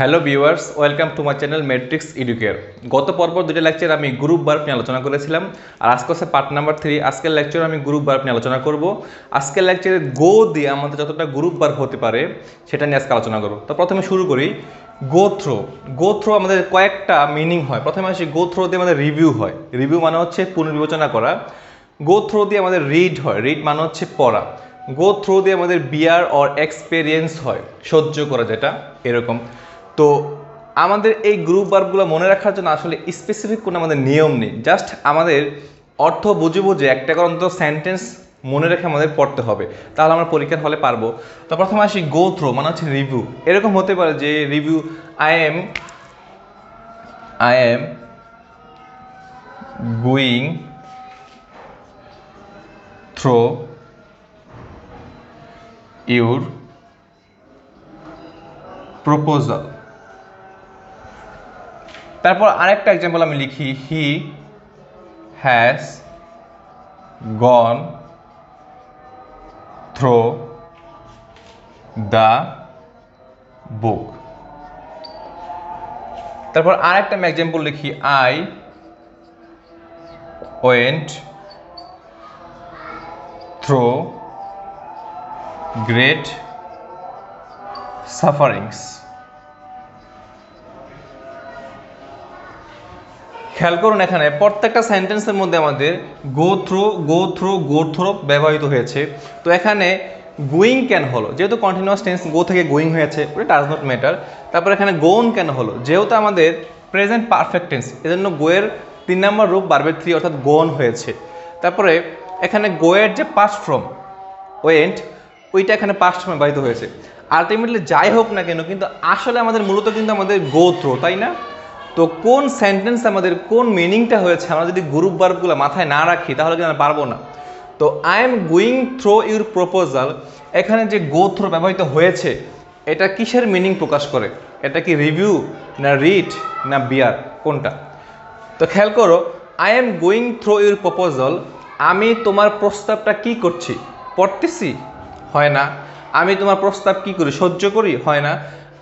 Hello viewers, welcome to my channel matrix educare. গত পর্ব দুটো লেকচার আমি গ্রুপ ভার্ব নিয়ে আলোচনা করেছিলাম, আর আজকে হচ্ছে পার্ট নাম্বার 3। আজকের লেকচারে আমি গ্রুপ ভার্ব নিয়ে আলোচনা করব। আজকের লেকচারে গো দিয়ে আমাদের যতটা গ্রুপ ভার্ব হতে পারে সেটা নিয়ে আজকে আলোচনা করব। তো প্রথমে শুরু করি গো থ্রো। গো থ্রো আমাদের কয়েকটা মিনিং হয়। প্রথমে আসি গো থ্রো দিয়ে আমাদের রিভিউ হয়। রিভিউ মানে হচ্ছে পুনর্বিবেচনা করা। গো থ্রো দিয়ে আমাদের রিড হয়। রিড মানে হচ্ছে পড়া। গো থ্রো দিয়ে আমাদের বিয়ার অর এক্সপেরিয়েন্স হয়, সহ্য করা, যেটা এরকম। তো আমাদের এই গ্রুপ ভার্বগুলো মনে রাখার জন্য আসলে স্পেসিফিক কোনো আমাদের নিয়ম নেই, জাস্ট আমাদের অর্থ বুঝে বুঝে একটা করে অন্তত সেন্টেন্স মনে রেখে আমাদের পড়তে হবে, তাহলে আমরা পরীক্ষার হলে পারবো। তো প্রথমে আসি গো থ্রো মানে হচ্ছে রিভিউ। এরকম হতে পারে যে review I am going through your proposal. তারপর আরেকটা এক্সাম্পল আমি লিখি, he has gone through the book. তারপর আরেকটা আমি এক্সাম্পল লিখি, I went through great sufferings. খেয়াল করুন, এখানে প্রত্যেকটা সেন্টেন্সের মধ্যে আমাদের go through go through go through ব্যবহৃত হয়েছে। তো এখানে গোয়িং কেন হলো, যেহেতু কন্টিনিউয়াস টেন্স গো থেকে গোয়িং হয়েছে, ওটা ডাজ নট ম্যাটার। তারপর এখানে গোন কেন হলো, যেহেতু আমাদের প্রেজেন্ট পারফেক্ট টেন্স, এজন্য গোয়ের 3 নম্বর রূপ ভার্বের 3 অর্থাৎ গোন হয়েছে। তারপরে এখানে গোয়ের যে পাস্ট ফর্ম ওয়েন্ট, ওইটা এখানে পাস্ট ফর্মে ব্যবহৃত হয়েছে। আলটিমেটলি যাই হোক না কেন, কিন্তু আসলে আমাদের মূলত কিন্তু আমাদের গো থ্রো, তাই না? তো কোন সেন্টেন্স আমাদের কোন মিনিংটা হয়েছে আমরা যদি গ্রুপ ভার্বগুলো মাথায় না রাখি তাহলে কিন্তু আমরা পারবো না। তো I am going through your proposal, এখানে যে গো থ্রো ব্যবহৃত হয়েছে, এটা কিসের মিনিং প্রকাশ করে? এটা কি রিভিউ না রিড না বিয়ার, কোনটা? তো খেয়াল করো, I am going through your proposal, আমি তোমার প্রস্তাবটা কি করছি? পড়তেছি? হয় না। আমি তোমার প্রস্তাব কি করি? সহ্য করি? হয় না।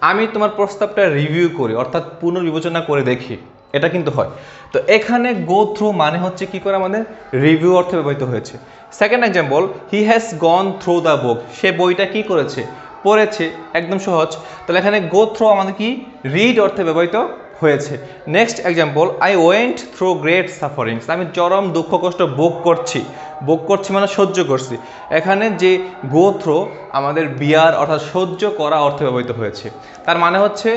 আমি তোমার প্রস্তাবটা রিভিউ করি, অর্থাৎ পুনর্বিবেচনা করে দেখি, এটা কিন্তু হয়। তো এখানে গো থ্রু মানে হচ্ছে কি করে আমাদের রিভিউ অর্থে ব্যবহৃত হয়েছে। Second example, he has gone through the book, সে বইটা কি করেছে? পড়েছে, একদম সহজ। তাহলে এখানে গো থ্রু আমাদের কি রিড অর্থে ব্যবহৃত হয়েছে। Next example, I went through great sufferings, আমি চরম দুঃখ কষ্ট ভোগ করছি। ভোগ করছি মানে সহ্য করছি। এখানে যে গো থ্রো আমাদের বিয়ার অর্থাৎ সহ্য করা অর্থে ব্যবহৃত হয়েছে। তার মানে হচ্ছে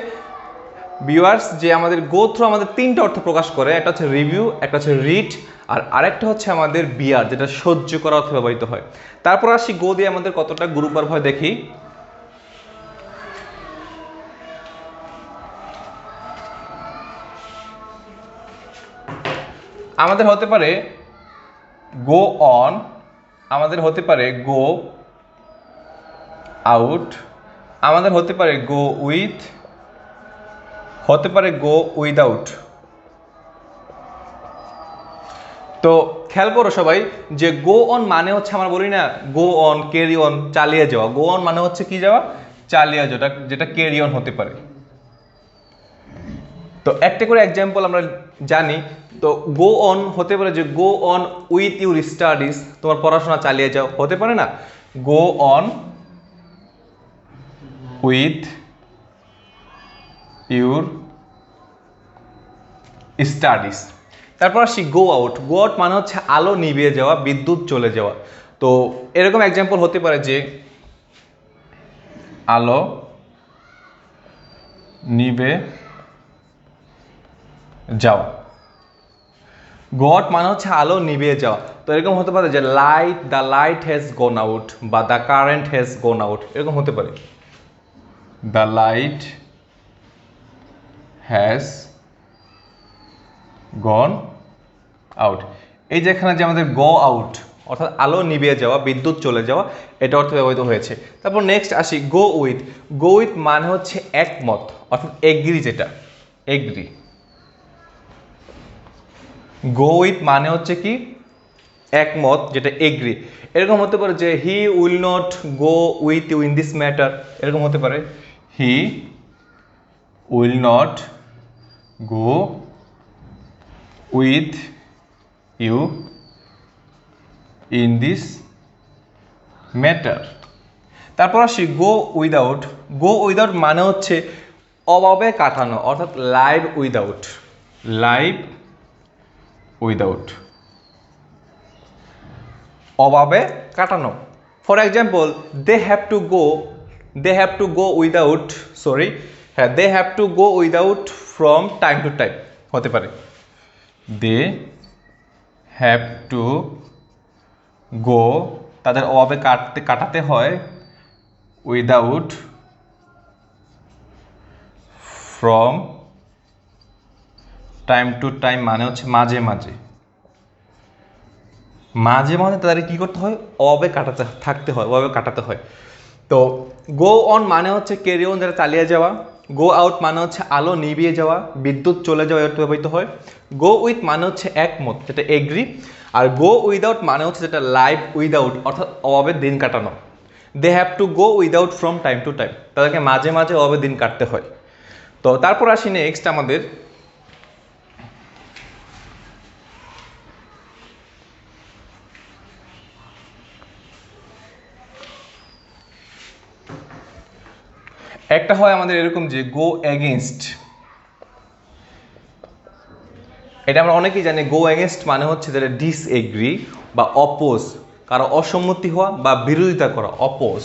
ভিউয়ার্স যে আমাদের গো থ্রো আমাদের 3টা অর্থ প্রকাশ করে, একটা হচ্ছে রিভিউ, একটা হচ্ছে রিড, আর আরেকটা হচ্ছে আমাদের বিয়ার, যেটা সহ্য করা অর্থে ব্যবহৃত হয়। তারপর আসি গো দিয়ে আমাদের কতটা গ্রুপ ভার্ব হয় দেখি। আমাদের হতে পারে গো অন, আমাদের হতে পারে গো আউট, আমাদের হতে পারে গো উইথ, হতে পারে গো উইদাউট। তো খেয়াল করো সবাই যে গো অন মানে হচ্ছে আমরা বলি না গো অন ক্যারি অন, চালিয়ে যাওয়া। গো অন মানে হচ্ছে কি যাওয়া? চালিয়ে যাওয়া, যেটা ক্যারি অন হতে পারে। তো একটা করে এক্সাম্পল আমরা জানি। তো গো অন হতে পারে যে go on with your studies, তোমার পড়াশোনা চালিয়ে যাও, হতে পারে না? Go on with your studies. তারপর আসি গো আউট। গো আউট মানে হচ্ছে আলো নিভিয়ে যাওয়া, বিদ্যুৎ চলে যাওয়া। তো এরকম এক্সাম্পল হতে পারে যে আলো নিভে যাওয়া। গো আউট মানে হচ্ছে আলো নিভিয়ে যাওয়া। তো এরকম হতে পারে যে the light has gone out বা the current has gone out, এরকম হতে পারে। The light has gone out. এই যে এখানে যে আমাদের গো আউট অর্থাৎ আলো নিভিয়ে যাওয়া, বিদ্যুৎ চলে যাওয়া, এটা অর্থে ব্যবহৃত হয়েছে। তারপর নেক্সট আসি গো উইথ। গো উইথ মানে হচ্ছে একমত, অর্থাৎ এগ্রি, যেটা এগ্রি। গো উইথ মানে হচ্ছে কি একমত, যেটা এগ্রি। এরকম হতে পারে যে he will not go with you in this matter, এরকম হতে পারে he will not go with you in this matter. তারপর আসি গো উইদাউট। গো উইদাউট মানে হচ্ছে অভাবে কাটানো, অর্থাৎ লাইভ উইদাউট, লাইভ উইদাউট, অভাবে কাটানো। For example they have to go without, sorry হ্যাঁ, they have to go without from time to time হতে পারে। দে হ্যাভ টু গো, তাদের অভাবে কাটাতে হয়, without from time to time মানে হচ্ছে মাঝে মাঝে, মাঝে মাঝে তাদের কী করতে হয়, অভাবে থাকতে হয়, অভাবে কাটাতে হয়। তো গো অন মানে হচ্ছে ক্যারি অন, যেটা চালিয়ে যাওয়া। গো আউট মানে হচ্ছে আলো নিভিয়ে যাওয়া, বিদ্যুৎ চলে যাওয়া, এটা ব্যবহৃত হয়। গো উইথ মানে হচ্ছে একমত, যেটা এগ্রি। আর গো উইদাউট মানে হচ্ছে যেটা লাইভ উইদাউট, অর্থাৎ অভাবে দিন কাটানো। They have to go without from time to time, তাদেরকে মাঝে মাঝে অভাবে দিন কাটতে হয়। তো তারপর আসি নেক্সট আমাদের একটা হয় আমাদের এরকম যে গো এগেনস্ট। এটা আমরা অনেকেই জানি, গো এগেনস্ট মানে হচ্ছে যেটা ডিসএগ্রি বা অপোজ, কারো অসম্মতি হওয়া বা বিরোধিতা করা, অপোজ,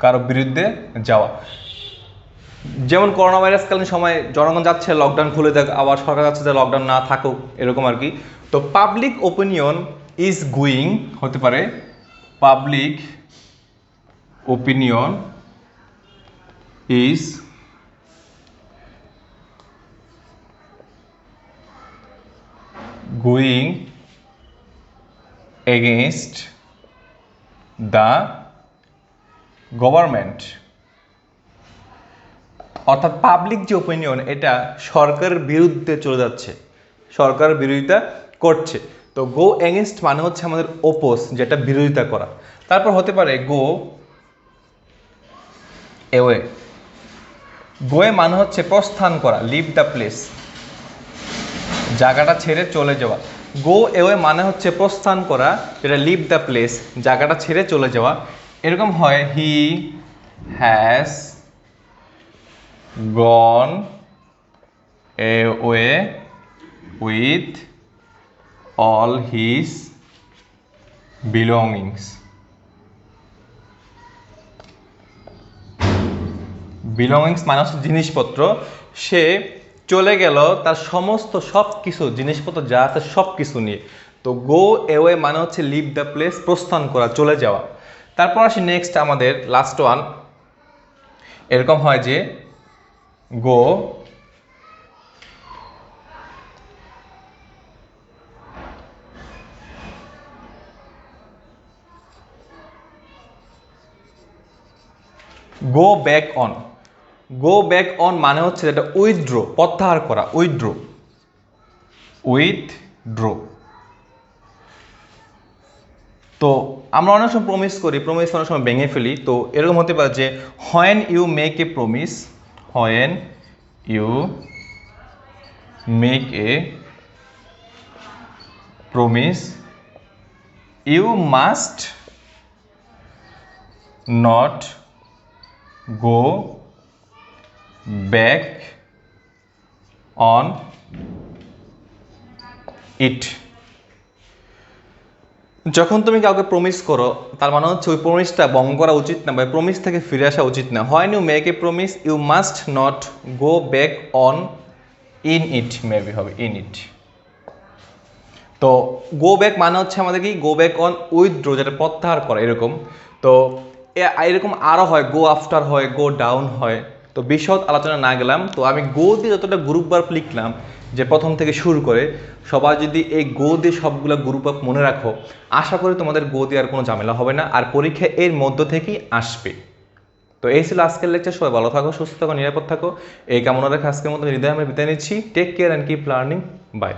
কারো বিরুদ্ধে যাওয়া। যেমন করোনা ভাইরাসকালীন সময় জনগণ যাচ্ছে লকডাউন খুলে দেখ, আবার সরকার যাচ্ছে যে লকডাউন না থাকুক, এরকম আর কি। তো পাবলিক ওপিনিয়ন ইজ গোয়িং হতে পারে, public opinion is going against the government, অর্থাৎ পাবলিক যে ওপিনিয়ন এটা সরকারের বিরুদ্ধে চলে যাচ্ছে, সরকারের বিরোধিতা করছে। তো গো এগেনস্ট মানে হচ্ছে আমাদের ওপোজ, যেটা বিরোধিতা করা। তারপর হতে পারে গো এওয়ে। গোয়ে মানে হচ্ছে প্রস্থান করা, লিভ দ্য প্লেস, জায়গাটা ছেড়ে চলে যাওয়া। গো এওয়ে মানে হচ্ছে প্রস্থান করা, যেটা লিভ দ্য প্লেস, জায়গাটা ছেড়ে চলে যাওয়া। এরকম হয় হি has gone away with all his belongings. belongings মানে হচ্ছে জিনিসপত্র, সে চলে গেল তার সমস্ত সব কিছু জিনিসপত্র যা আছে সব কিছু নিয়ে। তো গো অ্যাওয়ে মানে হচ্ছে লিভ দ্য প্লেস, প্রস্থান করা, চলে যাওয়া। তারপর আসি নেক্সট আমাদের লাস্ট ওয়ান, এরকম হয় যে go go back on. Go back on মানে হচ্ছে যেটা উইথড্র, প্রত্যাহার করা, উইথড্র, উইথড্র। তো আমরা অনেক সময় প্রমিস করি, প্রমিস অনেক সময় ভেঙে ফেলি। তো এরকম হতে পারে যে when you make a promise, when you make a promise you must not go back on it. যখন তুমি কাউকে প্রমিস করো তার মানে হচ্ছে ওই প্রমিসটা ভঙ্গ করা উচিত না, বা প্রমিস থেকে ফিরে আসা উচিত না। When you make a promise you must not go back on in it, maybe হবে ইন ইট। তো গো ব্যাক মানে হচ্ছে আমাদের কি, গো ব্যাক অন উইথড্র, যেটা প্রত্যাহার করা, এরকম। তো এরকম আরও হয়, গো আফটার হয়, গো ডাউন হয়। তো বিশদ আলোচনা না গেলাম, তো আমি গো দিয়ে যতটা গ্রুপ ভার্ব লিখলাম যে প্রথম থেকে শুরু করে, সবাই যদি এই গো দিয়ে সবগুলো গ্রুপ ভার্ব মনে রাখো, আশা করি তোমাদের গো দিয়ে আর কোনো ঝামেলা হবে না, আর পরীক্ষা এর মধ্য থেকেই আসবে। তো এই ছিল আজকের লেকচার। সবাই ভালো থাকো, সুস্থ থাকো, নিরাপদ থাকো, এই কামনা রেখে আজকের মতো হৃদয়ে আমি বিদায় নিচ্ছি। Take care and keep learning. By.